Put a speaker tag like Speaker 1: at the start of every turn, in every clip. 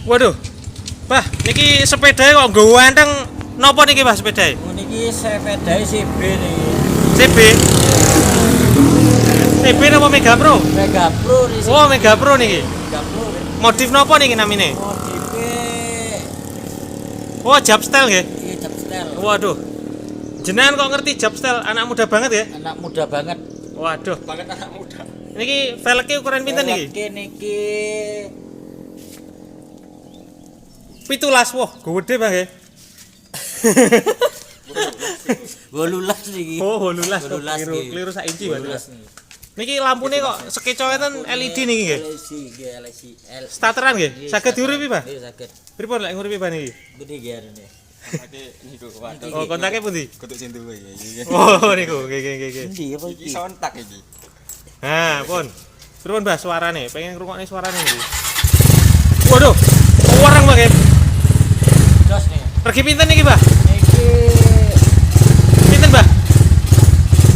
Speaker 1: Waduh. Bah, niki sepedae kok nggowo anteng napa niki, Mas, sepedae?
Speaker 2: Niki sepedae CB niki.
Speaker 1: CB. CB napa Mega Pro?
Speaker 2: Mega Pro niki.
Speaker 1: Oh, Mega Pro niki.
Speaker 2: Mega Pro.
Speaker 1: Modif napa niki namine?
Speaker 2: Modife
Speaker 1: Oh, Japstyle nggih.
Speaker 2: iki Japstyle.
Speaker 1: Waduh. Jenengan kok ngerti Japstyle, anak muda banget ya?
Speaker 2: Anak muda banget.
Speaker 1: Waduh.
Speaker 2: Banget anak muda.
Speaker 1: Niki velgnya ukuran pinten niki?
Speaker 2: Niki
Speaker 1: 17. Wah, gede Bang ya.
Speaker 2: 18 niki.
Speaker 1: Oh, 18.
Speaker 2: 18 niki.
Speaker 1: Keliru sak inci berarti.
Speaker 2: 18 niki.
Speaker 1: Niki lampune kok sekecoetan LED niki nggih.
Speaker 2: LED.
Speaker 1: Starteran nggih. Saged diuripi, Pak?
Speaker 2: Nggih saged.
Speaker 1: Pripun lek nguripi Pak niki?
Speaker 2: Gede nggih arene.
Speaker 3: Pakai niku waduh.
Speaker 1: Oh, kontake pundi?
Speaker 3: Kutuk sing duwe ya.
Speaker 1: Oh, niku. Nggih.
Speaker 2: Endi apa
Speaker 3: Iki
Speaker 2: iki?
Speaker 3: sontak iki.
Speaker 1: Nah, pun. Pripun Mbah suarane? Pengen ngrungokne suarane niki. Waduh. Warang Bang ya.
Speaker 2: Jos nih.
Speaker 1: Pergi pinten niki, Mbah?
Speaker 2: Niki
Speaker 1: Pinten, Mbah?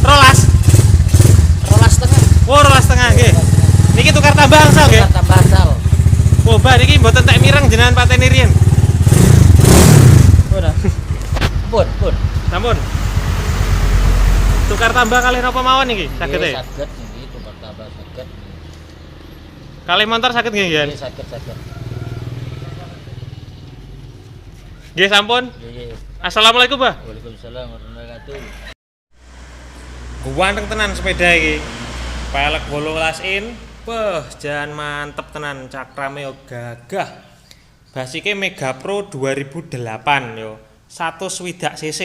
Speaker 1: Rolas.
Speaker 2: 12,5.
Speaker 1: Oh, rolas setengah nggih. Niki tukar tambah angsal nggih.
Speaker 2: Tambah asal.
Speaker 1: Oh, Mbah niki mboten tak mireng jenengan pateni riyen.
Speaker 2: Pun.
Speaker 1: Sampun. Tukar tambah kali napa mawon niki? Saged e.
Speaker 2: Saged niki tukar tambah saged.
Speaker 1: Kali motor saged nggih, Yan?
Speaker 2: Nggih saged.
Speaker 1: Nggih, sampun.
Speaker 2: Nggih.
Speaker 1: Assalamualaikum, Mbah.
Speaker 2: Waalaikumsalam warahmatullahi wabarakatuh.
Speaker 1: Ganteng tenan sepeda iki. Pelek 18 in. Beh, jan mantep tenan, cakrame yo gagah. Basike Mega Pro 2008 yo. 160 cc.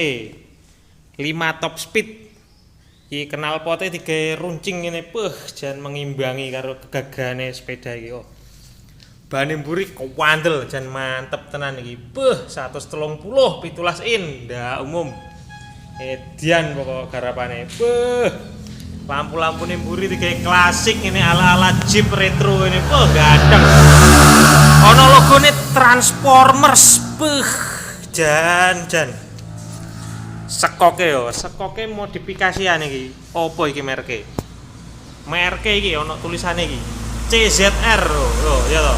Speaker 1: 5 top speed. Iki knalpote digawe runcing ngene, jan mengimbangi karo kegagahane sepeda iki. Oh. Bane mburi kewandel jan mantep tenan iki. 130 17 in ndak umum. Edian pokok garapane. Lampu-lampune mburi digawe klasik ngene ala-ala Jeep retro ini. Gandeng. Ana logone Transformers. Jan. Sekoke modifikasian iki. Apa iki merke? Merke iki ana tulisane iki. CZR lho, ya to.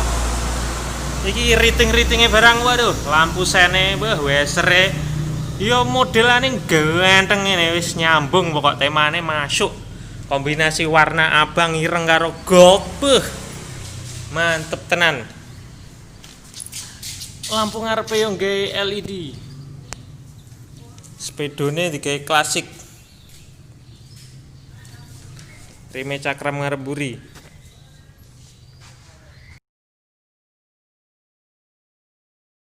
Speaker 1: Iki rating-ratinge barang waduh, lampu sene wesere. Ya modelane ganteng ngene wis nyambung pokok temane masuk. Kombinasi warna abang ireng karo gold. Mantep tenan. Lampu ngarepe yo nggawe LED. Spedone digawe klasik. Rime cakram ngarep mburi.